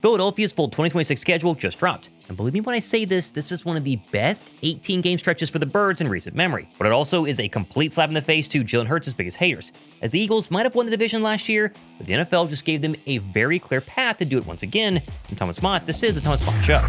Philadelphia's full 2026 schedule just dropped. And believe me when I say this, this is one of the best 18-game stretches for the Birds in recent memory. But it also is a complete slap in the face to Jalen Hurts' biggest haters, as the Eagles might have won the division last year, but the NFL just gave them a very clear path to do it once again. I'm Thomas Mott, this is the Thomas Mott Show.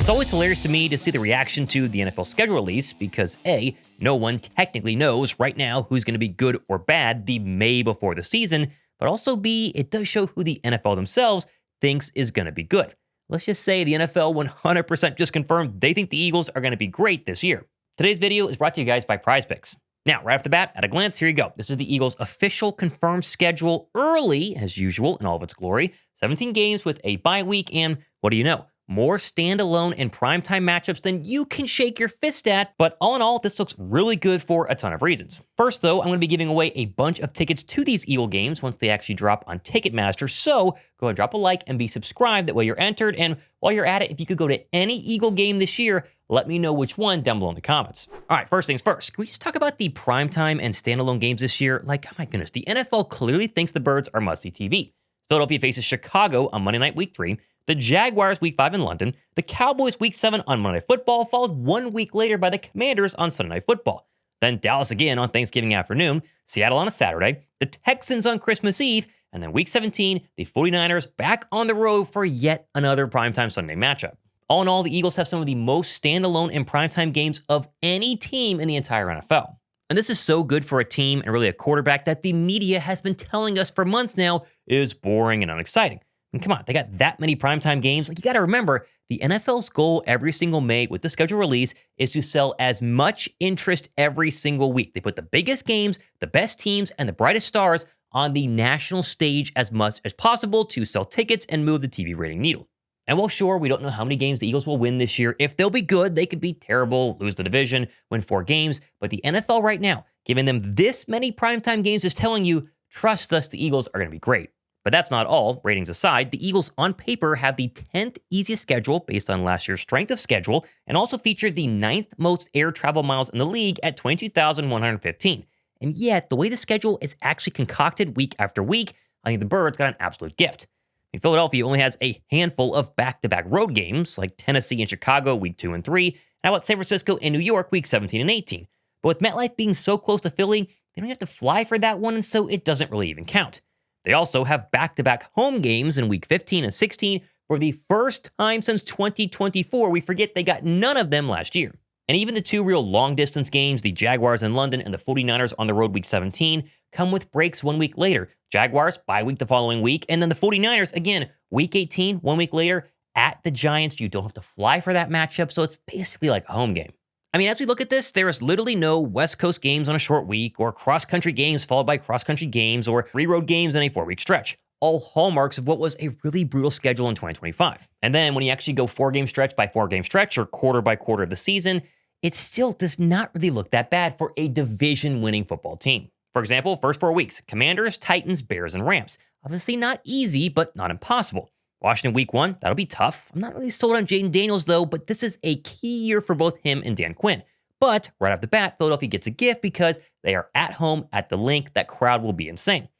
It's always hilarious to me to see the reaction to the NFL schedule release because A, no one technically knows right now who's going to be good or bad the May before the season, but also B, it does show who the NFL themselves thinks is going to be good. Let's just say the NFL 100% just confirmed they think the Eagles are going to be great this year. Today's video is brought to you guys by PrizePicks. Now, right off the bat, at a glance, here you go. This is the Eagles' official confirmed schedule early, as usual, in all of its glory. 17 games with a bye week, and what do you know? More standalone and primetime matchups than you can shake your fist at, but all in all, this looks really good for a ton of reasons. First, though, I'm going to be giving away a bunch of tickets to these Eagle games once they actually drop on Ticketmaster, so go ahead and drop a like and be subscribed, that way you're entered, and while you're at it, if you could go to any Eagle game this year, let me know which one down below in the comments. All right, first things first, can we just talk about the primetime and standalone games this year? Like, oh my goodness, the NFL clearly thinks the Birds are must-see TV. Philadelphia faces Chicago on Monday night, week 3, the Jaguars week 5 in London, the Cowboys week 7 on Monday Night Football, followed 1 week later by the Commanders on Sunday Night Football. Then Dallas again on Thanksgiving afternoon, Seattle on a Saturday, the Texans on Christmas Eve, and then week 17, the 49ers back on the road for yet another primetime Sunday matchup. All in all, the Eagles have some of the most standalone and primetime games of any team in the entire NFL. And this is so good for a team and really a quarterback that the media has been telling us for months now is boring and unexciting. And come on, they got that many primetime games. Like, you got to remember, the NFL's goal every single May with the schedule release is to sell as much interest every single week. They put the biggest games, the best teams, and the brightest stars on the national stage as much as possible to sell tickets and move the TV rating needle. And while sure, we don't know how many games the Eagles will win this year, if they'll be good, they could be terrible, lose the division, win 4 games. But the NFL right now, giving them this many primetime games, is telling you, trust us, the Eagles are going to be great. But that's not all. Ratings aside, the Eagles on paper have the 10th easiest schedule based on last year's strength of schedule, and also featured the 9th most air travel miles in the league at 22,115. And yet, the way the schedule is actually concocted week after week, I think the Birds got an absolute gift. Philadelphia only has a handful of back-to-back road games, like Tennessee and Chicago week 2 and 3, and how about San Francisco and New York week 17 and 18. But with MetLife being so close to Philly, they don't have to fly for that one, and so it doesn't really even count. They also have back-to-back home games in week 15 and 16 for the first time since 2024. We forget they got none of them last year. And even the 2 real long-distance games, the Jaguars in London and the 49ers on the road week 17, come with breaks 1 week later. Jaguars, bye week the following week, and then the 49ers, again, week 18, 1 week later, at the Giants. You don't have to fly for that matchup, so it's basically like a home game. I mean, as we look at this, there is literally no West Coast games on a short week, or cross-country games followed by cross-country games, or 3 road games in a 4-week stretch. All hallmarks of what was a really brutal schedule in 2025. And then when you actually go 4-game stretch by 4-game stretch, or quarter by quarter of the season, it still does not really look that bad for a division-winning football team. For example, first 4 weeks, Commanders, Titans, Bears, and Rams. Obviously not easy, but not impossible. Washington week 1, that'll be tough. I'm not really sold on Jaden Daniels though, but this is a key year for both him and Dan Quinn. But right off the bat, Philadelphia gets a gift because they are at home at the Link. That crowd will be insane.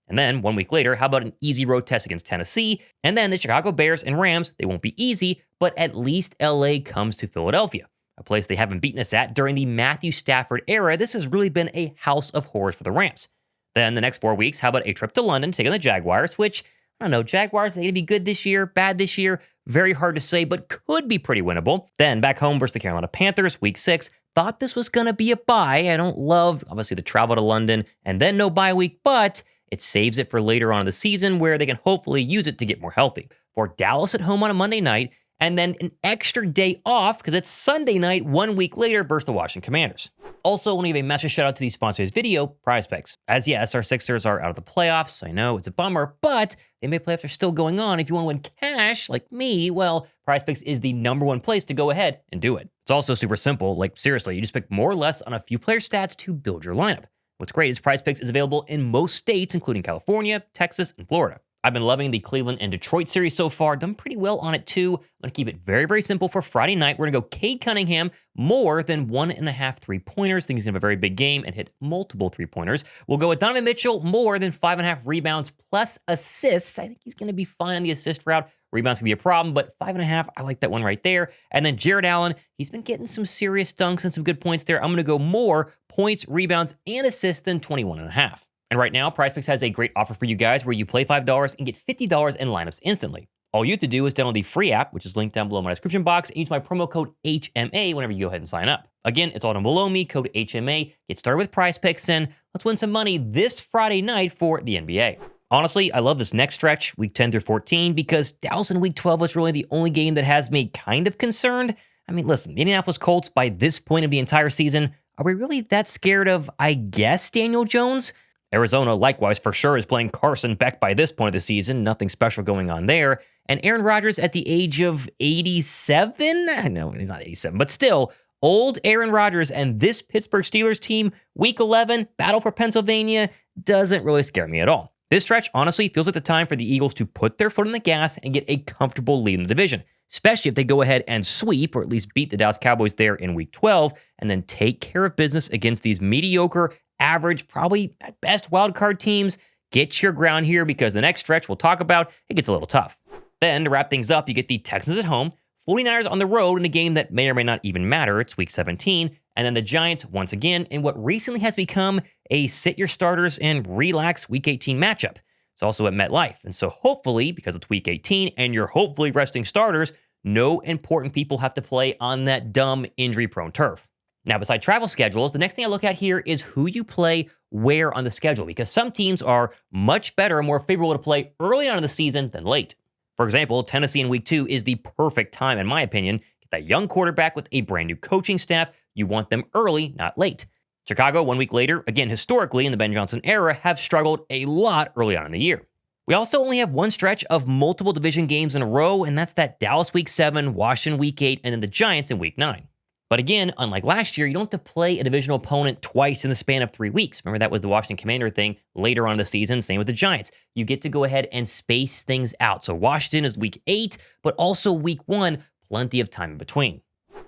And then 1 week later, how about an easy road test against Tennessee? And then the Chicago Bears and Rams, they won't be easy, but at least LA comes to Philadelphia, a place they haven't beaten us at during the Matthew Stafford era. This has really been a house of horrors for the Rams. Then the next 4 weeks, how about a trip to London, taking the Jaguars, which, I don't know, Jaguars, are they going to be good this year, bad this year? Very hard to say, but could be pretty winnable. Then back home versus the Carolina Panthers, week 6. Thought this was going to be a bye. I don't love, obviously, the travel to London and then no bye week, but it saves it for later on in the season where they can hopefully use it to get more healthy. For Dallas at home on a Monday night, and then an extra day off because it's Sunday night 1 week later versus the Washington Commanders. Also, I want to give a massive shout out to the sponsor of this video, PrizePicks. As yes, our Sixers are out of the playoffs. I know it's a bummer, but the NBA playoffs are still going on. If you want to win cash like me, well, PrizePicks is the #1 place to go ahead and do it. It's also super simple. Like, seriously, you just pick more or less on a few player stats to build your lineup. What's great is PrizePicks is available in most states, including California, Texas, and Florida. I've been loving the Cleveland and Detroit series so far. Done pretty well on it too. I'm going to keep it very, very simple for Friday night. We're going to go Cade Cunningham more than 1.5 3-pointers. I think he's going to have a very big game and hit multiple 3-pointers. We'll go with Donovan Mitchell more than 5.5 rebounds plus assists. I think he's going to be fine on the assist route. Rebounds can be a problem, but 5.5, I like that one right there. And then Jared Allen, he's been getting some serious dunks and some good points there. I'm going to go more points, rebounds, and assists than 21.5. And right now, PrizePicks has a great offer for you guys where you play $5 and get $50 in lineups instantly. All you have to do is download the free app, which is linked down below in my description box, and use my promo code HMA whenever you go ahead and sign up. Again, it's all down below me, code HMA. Get started with PrizePicks, and let's win some money this Friday night for the NBA. Honestly, I love this next stretch, week 10 through 14, because Dallas in week 12 was really the only game that has me kind of concerned. I mean, listen, the Indianapolis Colts, by this point of the entire season, are we really that scared of, I guess, Daniel Jones? Arizona, likewise, for sure, is playing Carson Beck by this point of the season. Nothing special going on there. And Aaron Rodgers at the age of 87? No, he's not 87, but still, old Aaron Rodgers and this Pittsburgh Steelers team, week 11, battle for Pennsylvania, doesn't really scare me at all. This stretch, honestly, feels like the time for the Eagles to put their foot on the gas and get a comfortable lead in the division, especially if they go ahead and sweep, or at least beat the Dallas Cowboys there in week 12, and then take care of business against these mediocre, average, probably at best wildcard teams. Get your ground here, because the next stretch we'll talk about, it gets a little tough. Then, to wrap things up, you get the Texans at home, 49ers on the road in a game that may or may not even matter. It's week 17. And then the Giants, once again, in what recently has become a sit your starters and relax week 18 matchup. It's also at MetLife. And so hopefully, because it's week 18 and you're hopefully resting starters, no important people have to play on that dumb injury-prone turf. Now, beside travel schedules, the next thing I look at here is who you play where on the schedule, because some teams are much better and more favorable to play early on in the season than late. For example, Tennessee in week 2 is the perfect time, in my opinion. Get that young quarterback with a brand new coaching staff. You want them early, not late. Chicago, 1 week later, again, historically in the Ben Johnson era, have struggled a lot early on in the year. We also only have one stretch of multiple division games in a row, and that's that Dallas week 7, Washington week 8, and then the Giants in week 9. But again, unlike last year, you don't have to play a divisional opponent twice in the span of 3 weeks. Remember, that was the Washington Commander thing later on in the season. Same with the Giants. You get to go ahead and space things out. So Washington is week 8, but also week 1, plenty of time in between.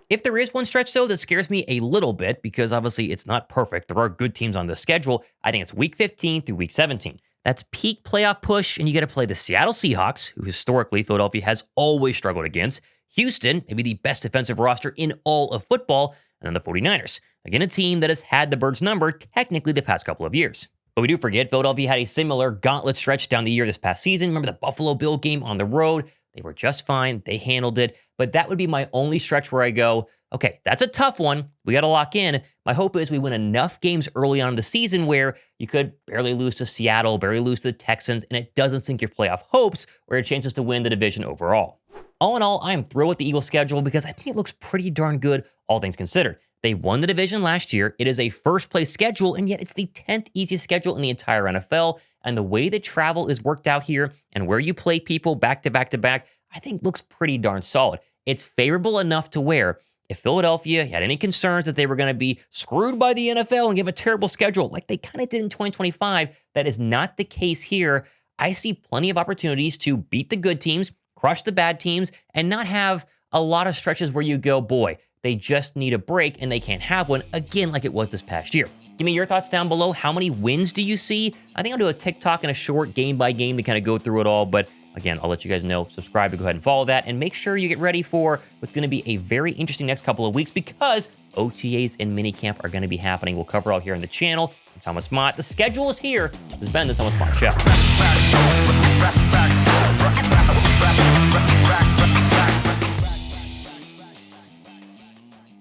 If there is one stretch, though, that scares me a little bit, because obviously it's not perfect. There are good teams on the schedule. I think it's week 15 through week 17. That's peak playoff push, and you got to play the Seattle Seahawks, who historically Philadelphia has always struggled against. Houston, maybe the best defensive roster in all of football, and then the 49ers. Again, a team that has had the Birds number technically the past couple of years. But we do forget Philadelphia had a similar gauntlet stretch down the year this past season. Remember the Buffalo Bill game on the road? They were just fine. They handled it. But that would be my only stretch where I go, okay, that's a tough one. We got to lock in. My hope is we win enough games early on in the season where you could barely lose to Seattle, barely lose to the Texans, and it doesn't sink your playoff hopes or your chances to win the division overall. All in all, I am thrilled with the Eagles' schedule because I think it looks pretty darn good, all things considered. They won the division last year. It is a first-place schedule, and yet it's the 10th easiest schedule in the entire NFL. And the way that travel is worked out here and where you play people back to back to back, I think looks pretty darn solid. It's favorable enough to where if Philadelphia had any concerns that they were going to be screwed by the NFL and give a terrible schedule like they kind of did in 2025, that is not the case here. I see plenty of opportunities to beat the good teams, crush the bad teams, and not have a lot of stretches where you go, boy, they just need a break and they can't have one again like it was this past year. Give me your thoughts down below. How many wins do you see? I think I'll do a TikTok and a short game by game to kind of go through it all. But again, I'll let you guys know. Subscribe to go ahead and follow that. And make sure you get ready for what's going to be a very interesting next couple of weeks because OTAs and minicamp are going to be happening. We'll cover all here on the channel. I'm Thomas Mott. The schedule is here. This has been the Thomas Mott Show.